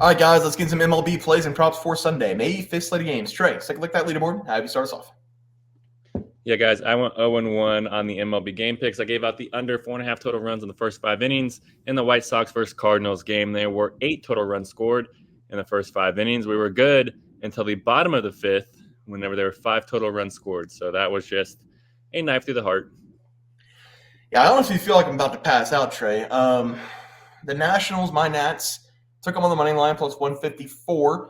All right, guys, let's get some MLB plays and props for Sunday, May 5th slate of games. Trey, take a look at that leaderboard. Have you start us off? Yeah, guys, I went 0-1 on the MLB game picks. I gave out the under 4.5 total runs in the first 5 innings. In the White Sox versus Cardinals game, there were 8 total runs scored in the first 5 innings. We were good until the bottom of the fifth, whenever there were 5 total runs scored. So that was just a knife through the heart. Yeah, I honestly feel like I'm about to pass out, Trey. The Nationals, my Nats, took them on the money line plus 154.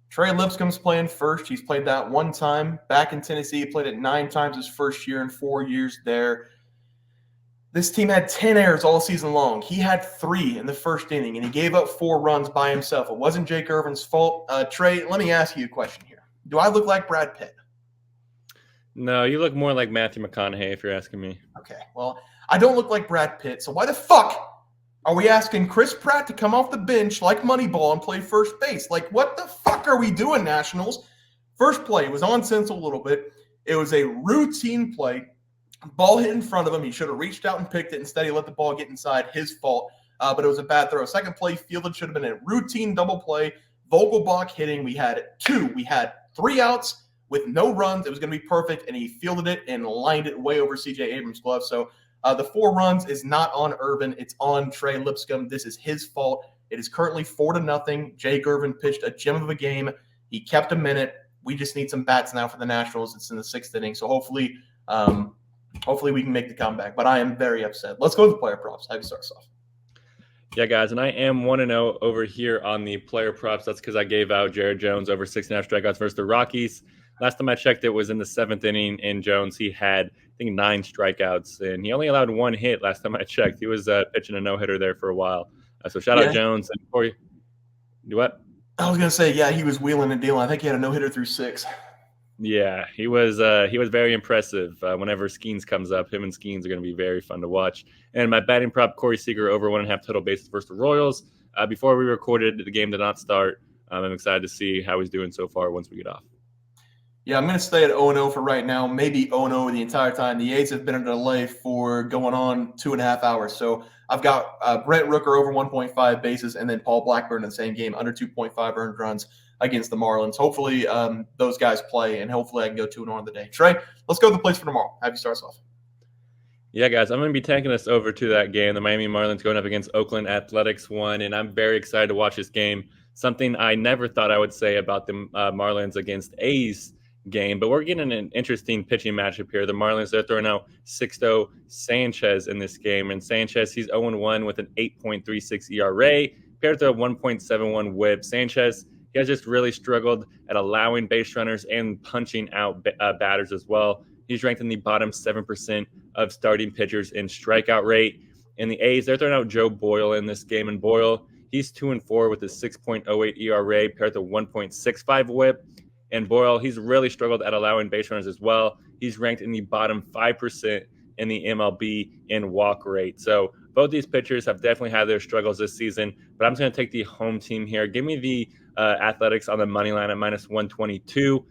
Trey Lipscomb's playing first. He's played that one time back in Tennessee. He played it 9 times his first year and 4 years there. This team had 10 errors all season long. He had 3 in the first inning, and he gave up 4 runs by himself. It wasn't Jake Irvin's fault. Trey, let me ask you a question here. Do I look like Brad Pitt? No, you look more like Matthew McConaughey, if you're asking me. Okay, well, I don't look like Brad Pitt, so why the fuck are we asking Chris Pratt to come off the bench like Moneyball and play first base? Like, what the fuck are we doing, Nationals? First play, it was on sense a little bit. It was a routine play. Ball hit in front of him. He should have reached out and picked it. Instead, he let the ball get inside. His fault, but it was a bad throw. Second play, fielded, should have been a routine double play. Vogelbach hitting. We had 2. We had 3 outs with no runs. It was going to be perfect, and he fielded it and lined it way over C.J. Abrams' glove. So the 4 runs is not on Irvin. It's on Trey Lipscomb. This is his fault. It is currently 4-0. Jake Irvin pitched a gem of a game. He kept a minute. We just need some bats now for the Nationals. It's in the 6th inning, so hopefully we can make the comeback. But I am very upset. Let's go to the player props. Have you start us off? Yeah, guys, and I am 1-0 over here on the player props. That's because I gave out Jared Jones over 6.5 strikeouts versus the Rockies. Last time I checked, it was in the 7th inning, and Jones, he had, I think, 9 strikeouts, and he only allowed 1 hit last time I checked. He was pitching a no-hitter there for a while. So shout out Jones. And Corey, do what? I was going to say, yeah, he was wheeling and dealing. I think he had a no-hitter through 6. Yeah, he was very impressive. Whenever Skeens comes up, him and Skeens are going to be very fun to watch. And my batting prop, Corey Seager, over 1.5 total bases versus the Royals. Before we recorded, the game did not start. I'm excited to see how he's doing so far once we get off. Yeah, I'm going to stay at 0-0 for right now, maybe 0-0 the entire time. The A's have been in a delay for going on 2.5 hours. So I've got Brent Rooker over 1.5 bases and then Paul Blackburn in the same game, under 2.5 earned runs against the Marlins. Hopefully those guys play, and hopefully I can go 2-0 on the day. Trey, let's go to the plays for tomorrow. Have you start us off? Yeah, guys, I'm going to be taking us over to that game. The Miami Marlins going up against Oakland Athletics 1, and I'm very excited to watch this game. Something I never thought I would say about the Marlins against A's game, but we're getting an interesting pitching matchup here. The Marlins, they're throwing out Sixto Sanchez in this game, and Sanchez, he's 0-1 with an 8.36 ERA, paired to a 1.71 whip. Sanchez, he has just really struggled at allowing base runners and punching out batters as well. He's ranked in the bottom 7% of starting pitchers in strikeout rate. In the A's, they're throwing out Joe Boyle in this game, and Boyle, he's 2-4 with a 6.08 ERA, paired to 1.65 whip. And Boyle, he's really struggled at allowing base runners as well. He's ranked in the bottom 5% in the MLB in walk rate. So both these pitchers have definitely had their struggles this season, but I'm just going to take the home team here. Give me the Athletics on the money line at minus 122.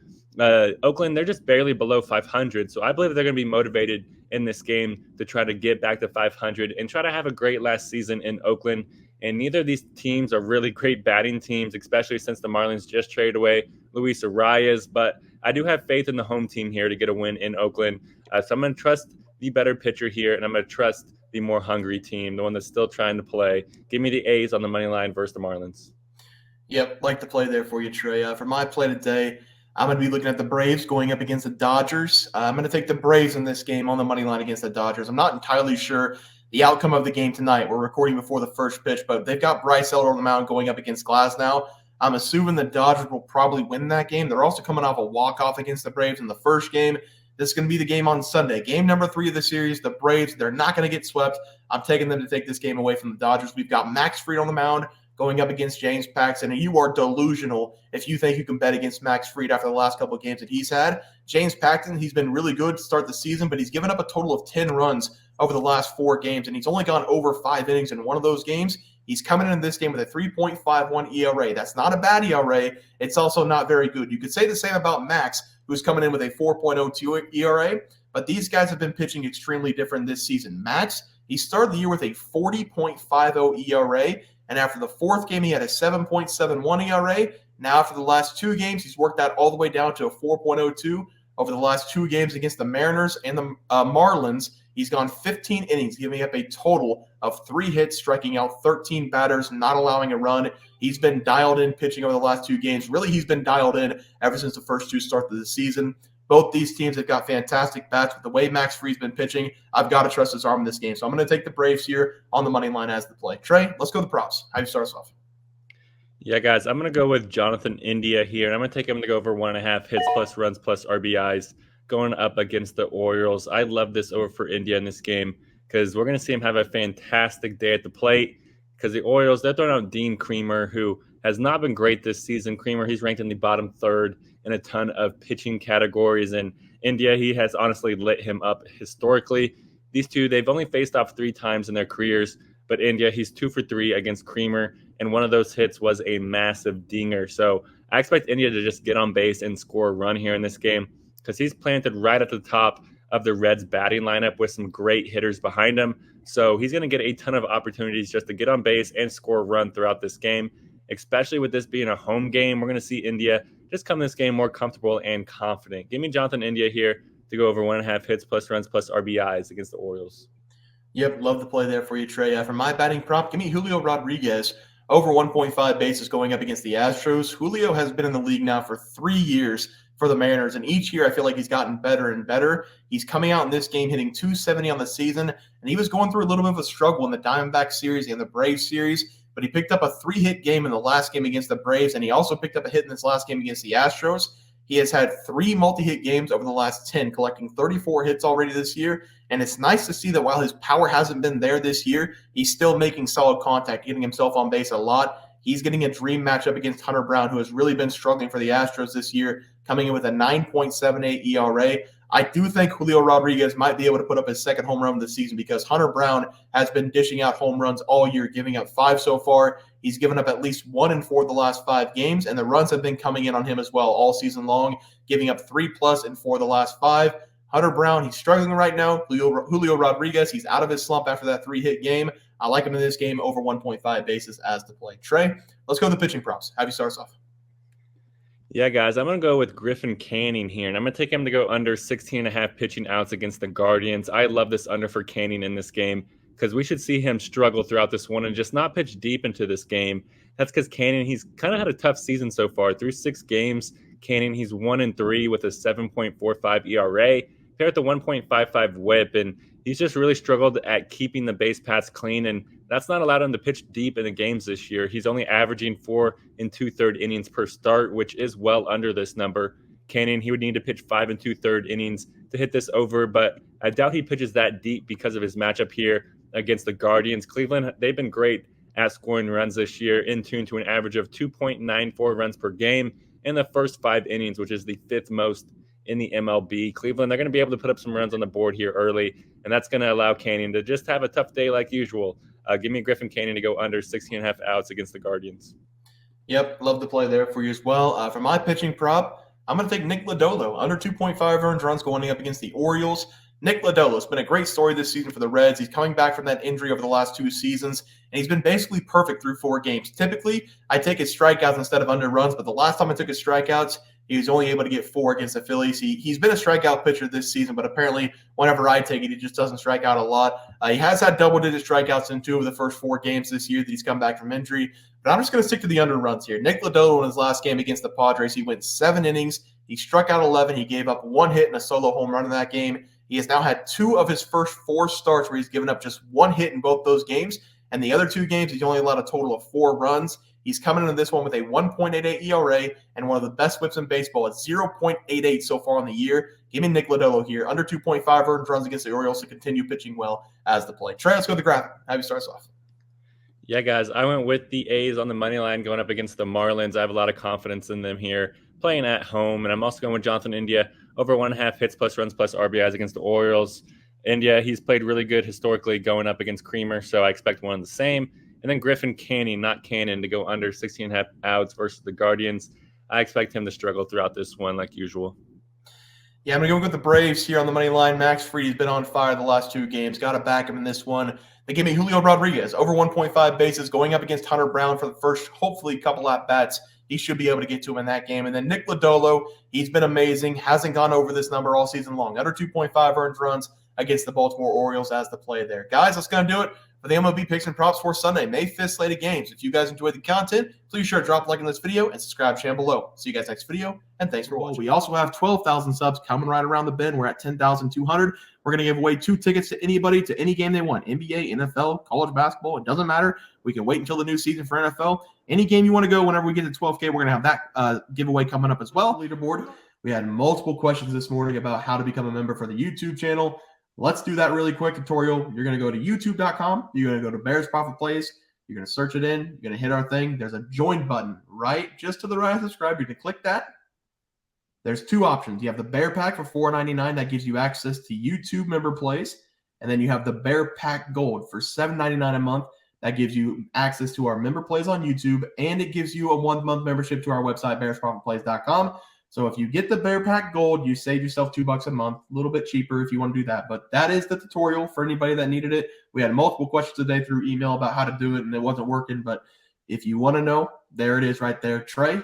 Oakland, they're just barely below 500, so I believe they're going to be motivated in this game to try to get back to 500 and try to have a great last season in Oakland. And neither of these teams are really great batting teams, especially since the Marlins just traded away Luis Arias. But I do have faith in the home team here to get a win in Oakland. So I'm going to trust the better pitcher here, and I'm going to trust the more hungry team, the one that's still trying to play. Give me the A's on the money line versus the Marlins. Yep, like the play there for you, Trey. For my play today, I'm going to be looking at the Braves going up against the Dodgers. I'm going to take the Braves in this game on the money line against the Dodgers. I'm not entirely sure the outcome of the game tonight. We're recording before the first pitch, but they've got Bryce Elder on the mound going up against Glasnow. I'm assuming the Dodgers will probably win that game. They're also coming off a walk-off against the Braves in the first game. This is going to be the game on Sunday. Game number 3 of the series, the Braves, they're not going to get swept. I'm taking them to take this game away from the Dodgers. We've got Max Fried on the mound going up against James Paxton, and you are delusional if you think you can bet against Max Fried after the last couple of games that he's had. James Paxton, he's been really good to start the season, but he's given up a total of 10 runs over the last 4 games, and he's only gone over 5 innings in one of those games. He's coming in this game with a 3.51 ERA. That's not a bad ERA. It's also not very good. You could say the same about Max, who's coming in with a 4.02 ERA, but these guys have been pitching extremely different this season. Max, He started the year with a 40.50 ERA, and after the fourth game, he had a 7.71 ERA. Now, after the last two games, he's worked that all the way down to a 4.02. Over the last two games against the Mariners and the Marlins, he's gone 15 innings, giving up a total of 3 hits, striking out 13 batters, not allowing a run. He's been dialed in pitching over the last two games. Really, he's been dialed in ever since the first two starts of the season. Both these teams have got fantastic bats. With the way Max Fried's been pitching, I've got to trust his arm in this game. So I'm going to take the Braves here on the money line as the play. Trey, let's go to the props. How do you start us off? Yeah, guys, I'm going to go with Jonathan India here, and I'm going to take him to go over 1.5 hits plus runs plus RBIs going up against the Orioles. I love this over for India in this game because we're going to see him have a fantastic day at the plate because the Orioles, they're throwing out Dean Kremer, who has not been great this season. Kremer, he's ranked in the bottom third in a ton of pitching categories, and India, he has honestly lit him up historically. These two, they've only faced off 3 times in their careers, but India, he's 2 for 3 against Kremer, and one of those hits was a massive dinger. So I expect India to just get on base and score a run here in this game because he's planted right at the top of the Reds' batting lineup with some great hitters behind him. So he's going to get a ton of opportunities just to get on base and score a run throughout this game, especially with this being a home game. We're going to see India just come this game more comfortable and confident. Give me Jonathan India here to go over 1.5 hits plus runs plus RBIs against the Orioles. Yep, love the play there for you, Trey. For my batting prop, give me Julio Rodriguez over 1.5 bases going up against the Astros. Julio has been in the league now for 3 years for the Mariners, and each year I feel like he's gotten better and better. He's coming out in this game hitting 270 on the season, and he was going through a little bit of a struggle in the Diamondback series and the Braves series, but he picked up a 3-hit game in the last game against the Braves, and he also picked up a hit in this last game against the Astros. He has had 3 multi-hit games over the last 10, collecting 34 hits already this year. And it's nice to see that while his power hasn't been there this year, he's still making solid contact, getting himself on base a lot. He's getting a dream matchup against Hunter Brown, who has really been struggling for the Astros this year, coming in with a 9.78 ERA. I do think Julio Rodriguez might be able to put up his second home run of the season because Hunter Brown has been dishing out home runs all year, giving up 5 so far. He's given up at least 1 in 4 of the last 5 games, and the runs have been coming in on him as well all season long, giving up 3+ in 4 of the last 5. Hunter Brown, he's struggling right now. Julio Rodriguez, he's out of his slump after that 3-hit game. I like him in this game over 1.5 bases as the play. Trey, let's go to the pitching props. How do you start us off? Yeah, guys, I'm going to go with Griffin Canning here, and I'm going to take him to go under 16.5 pitching outs against the Guardians. I love this under for Canning in this game because we should see him struggle throughout this one and just not pitch deep into this game. That's because Canning, he's kind of had a tough season so far. Through 6 games, Canning, he's 1-3 with a 7.45 ERA, paired with the 1.55 whip, and he's just really struggled at keeping the base paths clean, and that's not allowed him to pitch deep in the games this year. He's only averaging 4 2/3 innings per start, which is well under this number. Canning, he would need to pitch 5 2/3 innings to hit this over, but I doubt he pitches that deep because of his matchup here against the Guardians. Cleveland, they've been great at scoring runs this year, in tune to an average of 2.94 runs per game in the first 5 innings, which is the 5th most in the MLB. Cleveland, they're going to be able to put up some runs on the board here early, and that's going to allow Canning to just have a tough day like usual. Give me Griffin Canning to go under 16.5 outs against the Guardians. Yep, love the play there for you as well. For my pitching prop, I'm going to take Nick Lodolo, under 2.5 earned runs going up against the Orioles. Nick Lodolo has been a great story this season for the Reds. He's coming back from that injury over the last 2 seasons, and he's been basically perfect through 4 games. Typically, I take his strikeouts instead of under runs, but the last time I took his strikeouts, he was only able to get 4 against the Phillies. He's been a strikeout pitcher this season, but apparently whenever I take it, he just doesn't strike out a lot. He has had double-digit strikeouts in 2 of the first 4 games this year that he's come back from injury. But I'm just going to stick to the under runs here. Nick Lodolo in his last game against the Padres, he went 7 innings. He struck out 11. He gave up 1 hit and a solo home run in that game. He has now had 2 of his first 4 starts where he's given up just 1 hit in both those games. And the other 2 games, he's only allowed a total of 4 runs. He's coming into this one with a 1.88 ERA and one of the best whips in baseball at 0.88 so far on the year. Give me Nick Lodolo here, under 2.5 earned runs against the Orioles to continue pitching well as the play. Trey, let's go to the graphic. How do you start us off? Yeah, guys, I went with the A's on the money line going up against the Marlins. I have a lot of confidence in them here, playing at home. And I'm also going with Jonathan India over 1.5 hits plus runs plus RBIs against the Orioles. India, he's played really good historically going up against Kremer, so I expect one of the same. And then Griffin Canning, not Cannon, to go under 16.5 outs versus the Guardians. I expect him to struggle throughout this one like usual. Yeah, I'm going to go with the Braves here on the money line. Max Fried's been on fire the last 2 games. Got to back him in this one. They give me Julio Rodriguez over 1.5 bases going up against Hunter Brown for the first, hopefully, couple at bats. He should be able to get to him in that game. And then Nick Lodolo, he's been amazing. Hasn't gone over this number all season long. Under 2.5 earned runs against the Baltimore Orioles as the play there. Guys, that's going to do it for the MLB Picks and Props for Sunday, May 5th slate of games. If you guys enjoyed the content, please sure to drop a like on this video and subscribe channel below. See you guys next video, and thanks for watching. We also have 12,000 subs coming right around the bend. We're at 10,200. We're going to give away 2 tickets to anybody to any game they want. NBA, NFL, college basketball, it doesn't matter. We can wait until the new season for NFL. Any game you want to go, whenever we get to 12K, we're going to have that giveaway coming up as well. Leaderboard. We had multiple questions this morning about how to become a member for the YouTube channel. Let's do that really quick tutorial. You're going to go to youtube.com. You're going to go to Bears Profit Plays. You're going to search it in. You're going to hit our thing. There's a join button right just to the right of subscribe. You can click that. There's 2 options. You have the Bear Pack for $4.99. That gives you access to YouTube member plays. And then you have the Bear Pack Gold for $7.99 a month. That gives you access to our member plays on YouTube. And it gives you a 1-month membership to our website, bearsprofitplays.com. So if you get the Bear Pack Gold, you save yourself $2 a month, a little bit cheaper if you want to do that. But that is the tutorial for anybody that needed it. We had multiple questions today through email about how to do it, and it wasn't working. But if you want to know, there it is right there. Trey,